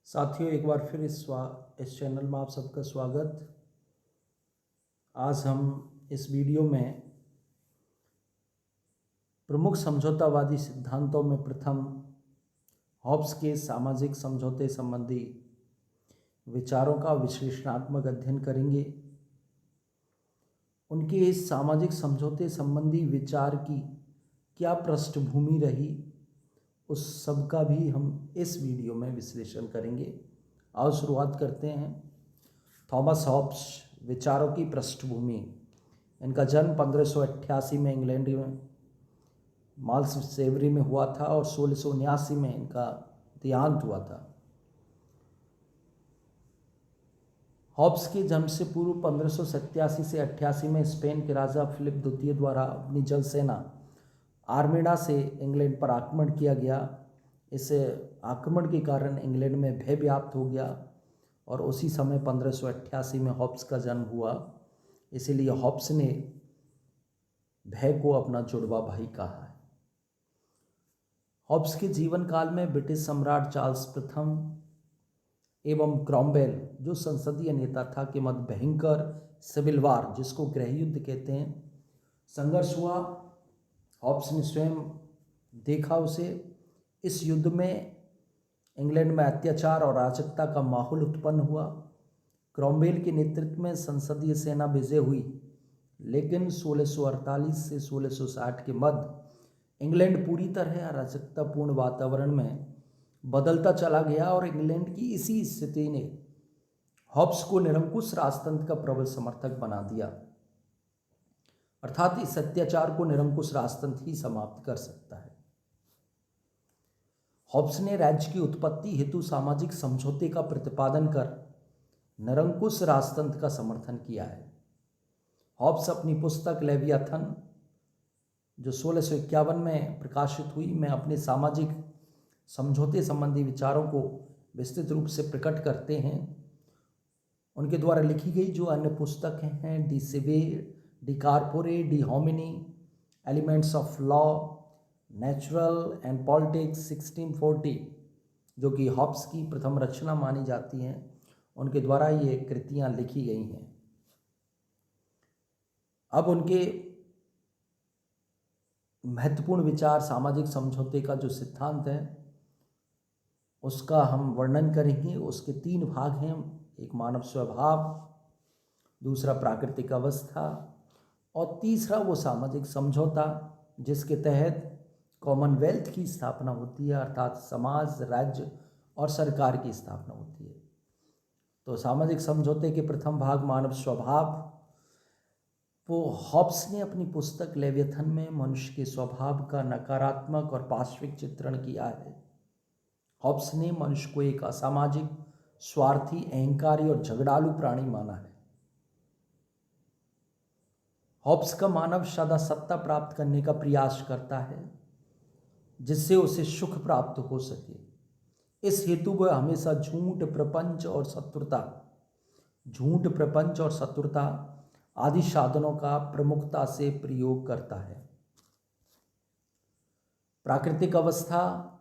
साथियों, एक बार फिर इस चैनल में आप सबका स्वागत। आज हम इस वीडियो में प्रमुख समझौतावादी सिद्धांतों में प्रथम हॉब्स के सामाजिक समझौते संबंधी विचारों का विश्लेषणात्मक अध्ययन करेंगे। उनके इस सामाजिक समझौते संबंधी विचार की क्या पृष्ठभूमि रही, उस सब का भी हम इस वीडियो में विश्लेषण करेंगे। आओ शुरुआत करते हैं। थॉमस हॉब्स विचारों की पृष्ठभूमि। इनका जन्म 1588 में इंग्लैंड में माल्मसबरी में हुआ था और 1679 में इनका देहांत हुआ था। हॉब्स के जन्म से पूर्व 1587 से 88 में स्पेन के राजा फिलिप द्वितीय द्वारा अपनी जल सेना आर्मेडा से इंग्लैंड पर आक्रमण किया गया। इस आक्रमण के कारण इंग्लैंड में भय व्याप्त हो गया और उसी समय 1588 में हॉब्स का जन्म हुआ। इसीलिए हॉब्स ने भय को अपना जुड़वा भाई कहा है। हॉब्स के जीवन काल में ब्रिटिश सम्राट चार्ल्स प्रथम एवं क्रॉमवेल, जो संसदीय नेता था, के मध्य भयंकर सिविल वार, जिसको गृह युद्ध कहते हैं, संघर्ष हुआ। हॉब्स ने स्वयं देखा उसे। इस युद्ध में इंग्लैंड में अत्याचार और अराजकता का माहौल उत्पन्न हुआ। क्रॉमवेल के नेतृत्व में संसदीय सेना विजय हुई, लेकिन 1648 से 1660 के मध्य इंग्लैंड पूरी तरह अराजकतापूर्ण वातावरण में बदलता चला गया और इंग्लैंड की इसी स्थिति ने हॉब्स को निरंकुश राजतंत्र का प्रबल समर्थक बना दिया। अर्थात इस अत्याचार को निरंकुश राजतंत्र ही समाप्त कर सकता है। हॉब्स ने राज्य की उत्पत्ति हेतु सामाजिक समझौते का प्रतिपादन कर निरंकुश राजतंत्र का समर्थन किया है। हॉब्स अपनी पुस्तक लेवियाथन, जो 1651 में प्रकाशित हुई, में अपने सामाजिक समझौते संबंधी विचारों को विस्तृत रूप से प्रकट करते हैं। उनके द्वारा लिखी गई जो अन्य पुस्तकें हैं, De Cive, De Corpore, De Homine, elements of law, natural and politics 1640, जो कि हॉब्स की प्रथम रचना मानी जाती हैं, उनके द्वारा ये कृतियां लिखी गई हैं। अब उनके महत्वपूर्ण विचार, सामाजिक समझौते का जो सिद्धांत है, उसका हम वर्णन करेंगे। उसके 3 भाग हैं। एक मानव स्वभाव, दूसरा प्राकृतिक अवस्था और तीसरा वो सामाजिक समझौता जिसके तहत कॉमनवेल्थ की स्थापना होती है, अर्थात समाज, राज्य और सरकार की स्थापना होती है। तो सामाजिक समझौते के प्रथम भाग, मानव स्वभाव, वो हॉब्स ने अपनी पुस्तक लेवियाथन में मनुष्य के स्वभाव का नकारात्मक और पार्श्विक चित्रण किया है। हॉब्स ने मनुष्य को एक असामाजिक, स्वार्थी, अहंकारी और झगड़ालू प्राणी माना है। हॉब्स का मानव सदा सत्ता प्राप्त करने का प्रयास करता है जिससे उसे सुख प्राप्त हो सके। इस हेतु वह हमेशा झूठ, प्रपंच और शत्रुता आदि साधनों का प्रमुखता से प्रयोग करता है। प्राकृतिक अवस्था,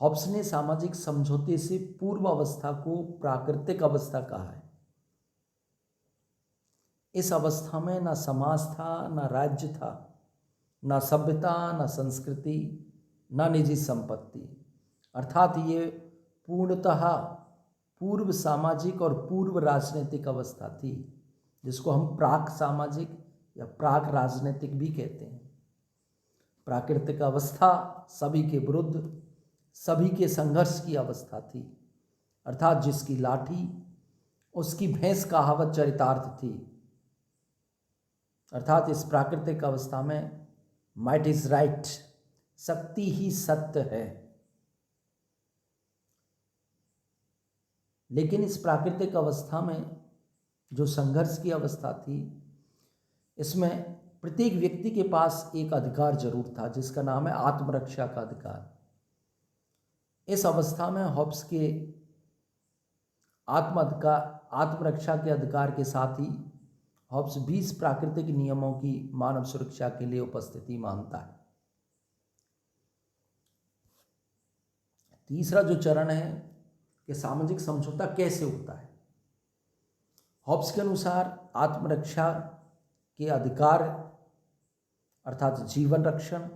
हॉब्स ने सामाजिक समझौते से पूर्व अवस्था को प्राकृतिक अवस्था कहा है। इस अवस्था में न समाज था, न राज्य था, न सभ्यता, न संस्कृति, न निजी संपत्ति। अर्थात ये पूर्णतः पूर्व सामाजिक और पूर्व राजनीतिक अवस्था थी, जिसको हम प्राक सामाजिक या प्राक राजनीतिक भी कहते हैं। प्राकृतिक अवस्था सभी के विरुद्ध, सभी के संघर्ष की अवस्था थी, अर्थात जिसकी लाठी उसकी भैंस कहावत चरितार्थ थी। अर्थात इस प्राकृतिक अवस्था में माइट इज राइट, शक्ति ही सत्य है। लेकिन इस प्राकृतिक अवस्था में जो संघर्ष की अवस्था थी, इसमें प्रत्येक व्यक्ति के पास एक अधिकार जरूर था, जिसका नाम है आत्मरक्षा का अधिकार। इस अवस्था में हॉब्स के आत्मरक्षा के अधिकार के साथ ही हॉब्स 20 प्राकृतिक नियमों की मानव सुरक्षा के लिए उपस्थिति मानता है। तीसरा जो चरण है कि सामाजिक समझौता कैसे होता है। हॉब्स के अनुसार आत्मरक्षा के अधिकार अर्थात जीवन रक्षण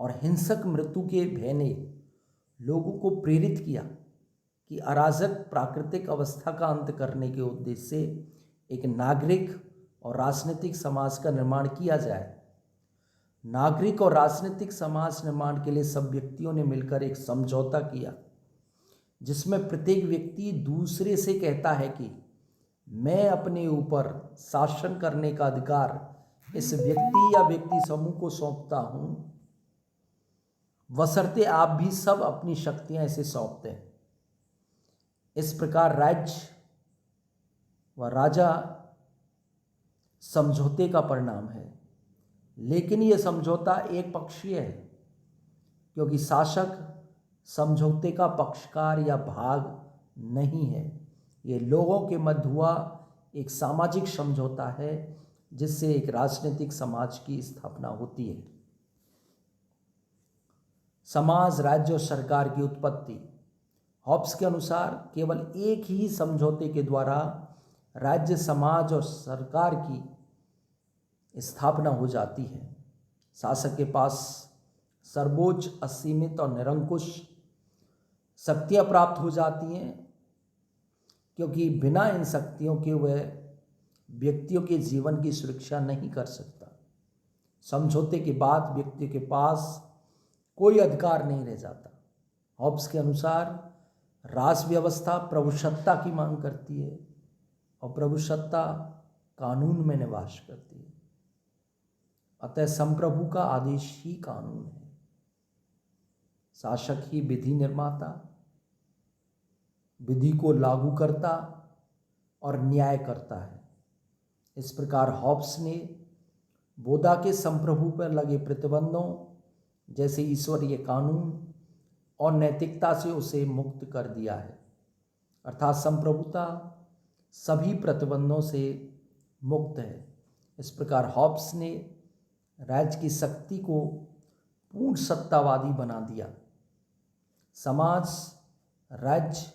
और हिंसक मृत्यु के भय ने लोगों को प्रेरित किया कि अराजक प्राकृतिक अवस्था का अंत करने के उद्देश्य से एक नागरिक और राजनीतिक समाज का निर्माण किया जाए। नागरिक और राजनीतिक समाज निर्माण के लिए सब व्यक्तियों ने मिलकर एक समझौता किया जिसमें प्रत्येक व्यक्ति दूसरे से कहता है कि मैं अपने ऊपर शासन करने का अधिकार इस व्यक्ति या व्यक्ति समूह को सौंपता हूं, बशर्ते आप भी सब अपनी शक्तियां इसे सौंपते हैं। इस प्रकार राज्य व राजा समझौते का परिणाम है, लेकिन यह समझौता एक पक्षीय है क्योंकि शासक समझौते का पक्षकार या भाग नहीं है। ये लोगों के मध्य हुआ एक सामाजिक समझौता है जिससे एक राजनीतिक समाज की स्थापना होती है। समाज, राज्य और सरकार की उत्पत्ति। हॉब्स के अनुसार केवल एक ही समझौते के द्वारा राज्य, समाज और सरकार की स्थापना हो जाती है। शासक के पास सर्वोच्च, असीमित और निरंकुश शक्तियां प्राप्त हो जाती हैं क्योंकि बिना इन शक्तियों के वह व्यक्तियों के जीवन की सुरक्षा नहीं कर सकता। समझौते के बाद व्यक्ति के पास कोई अधिकार नहीं रह जाता। हॉब्स के अनुसार राष्ट्र व्यवस्था प्रभुसत्ता की मांग करती है और प्रभुसत्ता कानून में निवास करती है। अतः संप्रभु का आदेश ही कानून है। शासक ही विधि निर्माता, विधि को लागू करता और न्याय करता है। इस प्रकार हॉब्स ने बोधा के संप्रभु पर लगे प्रतिबंधों जैसे ईश्वरीय कानून और नैतिकता से उसे मुक्त कर दिया है, अर्थात संप्रभुता सभी प्रतिबंधों से मुक्त है। इस प्रकार हॉब्स ने राज्य की शक्ति को पूर्ण सत्तावादी बना दिया। समाज, राज्य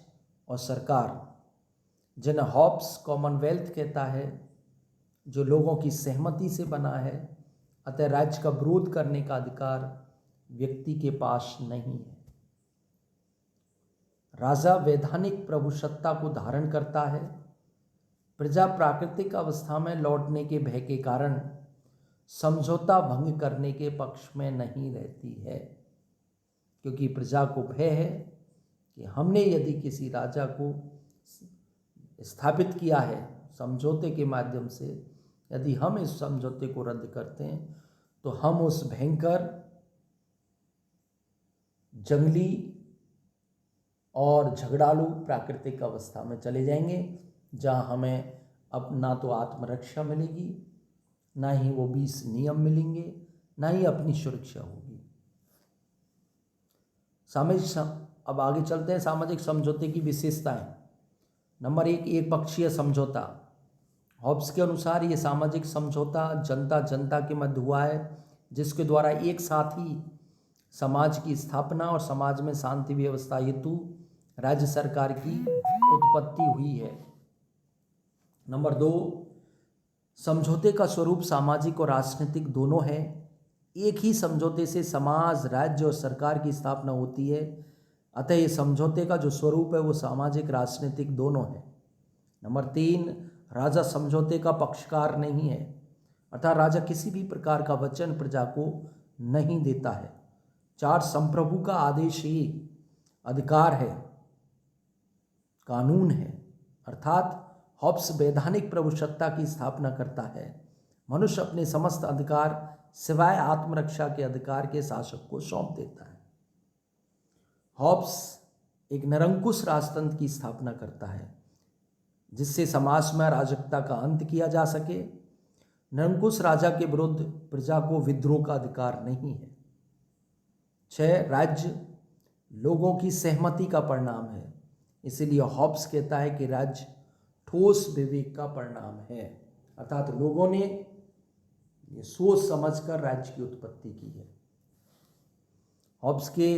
और सरकार, जिन्हें हॉब्स कॉमनवेल्थ कहता है, जो लोगों की सहमति से बना है, अतः राज्य का विरोध करने का अधिकार व्यक्ति के पास नहीं है। राजा वैधानिक प्रभुसत्ता को धारण करता है। प्रजा प्राकृतिक अवस्था में लौटने के भय के कारण समझौता भंग करने के पक्ष में नहीं रहती है, क्योंकि प्रजा को भय है कि हमने यदि किसी राजा को स्थापित किया है समझौते के माध्यम से, यदि हम इस समझौते को रद्द करते हैं तो हम उस भयंकर, जंगली और झगड़ालू प्राकृतिक अवस्था में चले जाएंगे जहां हमें अब ना तो आत्मरक्षा मिलेगी, ना ही वो 20 नियम मिलेंगे, ना ही अपनी सुरक्षा होगी। अब आगे चलते हैं सामाजिक समझौते की विशेषताएं। नंबर 1, एक पक्षीय समझौता। हॉब्स के अनुसार ये सामाजिक समझौता जनता जनता के मध्य हुआ है, जिसके द्वारा एक साथ ही समाज की स्थापना और समाज में शांति व्यवस्था हेतु राज्य सरकार की उत्पत्ति हुई है। नंबर 2, समझौते का स्वरूप सामाजिक और राजनीतिक दोनों है। एक ही समझौते से समाज, राज्य और सरकार की स्थापना होती है, अतः ये समझौते का जो स्वरूप है वो सामाजिक, राजनीतिक दोनों है। नंबर 3, राजा समझौते का पक्षकार नहीं है, अर्थात राजा किसी भी प्रकार का वचन प्रजा को नहीं देता है। 4, संप्रभु का आदेश ही अधिकार है, कानून है, अर्थात हॉब्स वैधानिक प्रभुसत्ता की स्थापना करता है। मनुष्य अपने समस्त अधिकार सिवाय आत्मरक्षा के अधिकार के शासक को सौंप देता है। हॉब्स एक निरंकुश राजतंत्र की स्थापना करता है जिससे समाज में अराजकता का अंत किया जा सके। निरंकुश राजा के विरुद्ध प्रजा को विद्रोह का अधिकार नहीं है। 6, राज्य लोगों की सहमति का परिणाम है, इसीलिए हॉब्स कहता है कि राज्य ठोस विवेक का परिणाम है, अर्थात लोगों ने ये सोच समझकर राज्य की उत्पत्ति की है। हॉब्स के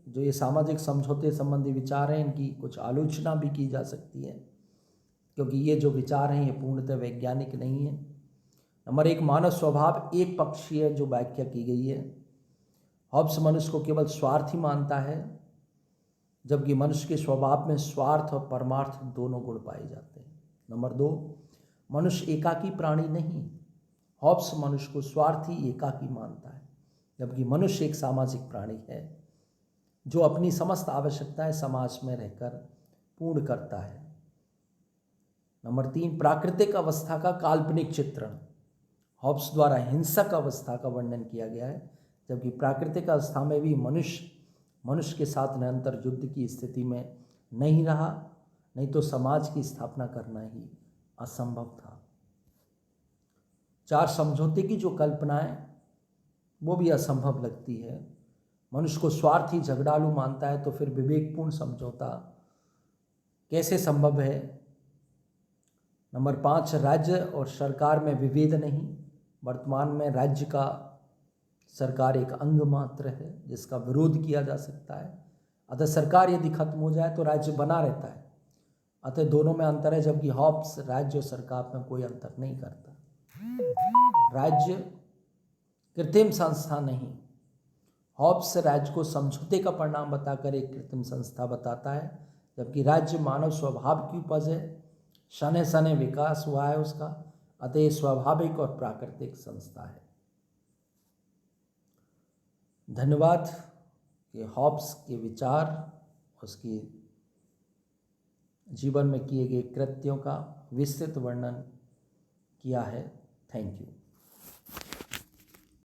जो ये सामाजिक समझौते संबंधी विचार हैं इनकी कुछ आलोचना भी की जा सकती है, क्योंकि ये जो विचार हैं ये पूर्णतः वैज्ञानिक नहीं है। नंबर 1, मानव स्वभाव एक पक्षीय जो व्याख्या की गई है। हॉब्स मनुष्य को केवल स्वार्थी मानता है, जबकि मनुष्य के स्वभाव में स्वार्थ और परमार्थ दोनों गुण पाए जाते हैं। नंबर 2, मनुष्य एकाकी प्राणी नहीं। हॉब्स मनुष्य को स्वार्थी एकाकी मानता है, जबकि मनुष्य एक सामाजिक प्राणी है जो अपनी समस्त आवश्यकताएं समाज में रहकर पूर्ण करता है। नंबर 3, प्राकृतिक अवस्था का काल्पनिक चित्रण। हॉब्स द्वारा हिंसक अवस्था का वर्णन किया गया है, जबकि प्राकृतिक अवस्था में भी मनुष्य के साथ निरंतर युद्ध की स्थिति में नहीं रहा, नहीं तो समाज की स्थापना करना ही असंभव था। 4, समझौते की जो कल्पना है वो भी असंभव लगती है। मनुष्य को स्वार्थी झगड़ालू मानता है, तो फिर विवेकपूर्ण समझौता कैसे संभव है। नंबर 5, राज्य और सरकार में विभेद नहीं। वर्तमान में राज्य का सरकार एक अंग मात्र है जिसका विरोध किया जा सकता है। अतः सरकार यदि खत्म हो जाए तो राज्य बना रहता है, अतः दोनों में अंतर है, जबकि हॉब्स राज्य और सरकार में कोई अंतर नहीं करता। राज्य कृत्रिम संस्था नहीं। हॉब्स राज्य को समझौते का परिणाम बताकर एक कृत्रिम संस्था बताता है, जबकि राज्य मानव स्वभाव की उपज है, शनै शनै विकास हुआ है उसका, अतः स्वाभाविक और प्राकृतिक संस्था है। धन्यवाद कि हॉब्स के विचार, उसकी जीवन में किए गए कृत्यों का विस्तृत वर्णन किया है। Thank you.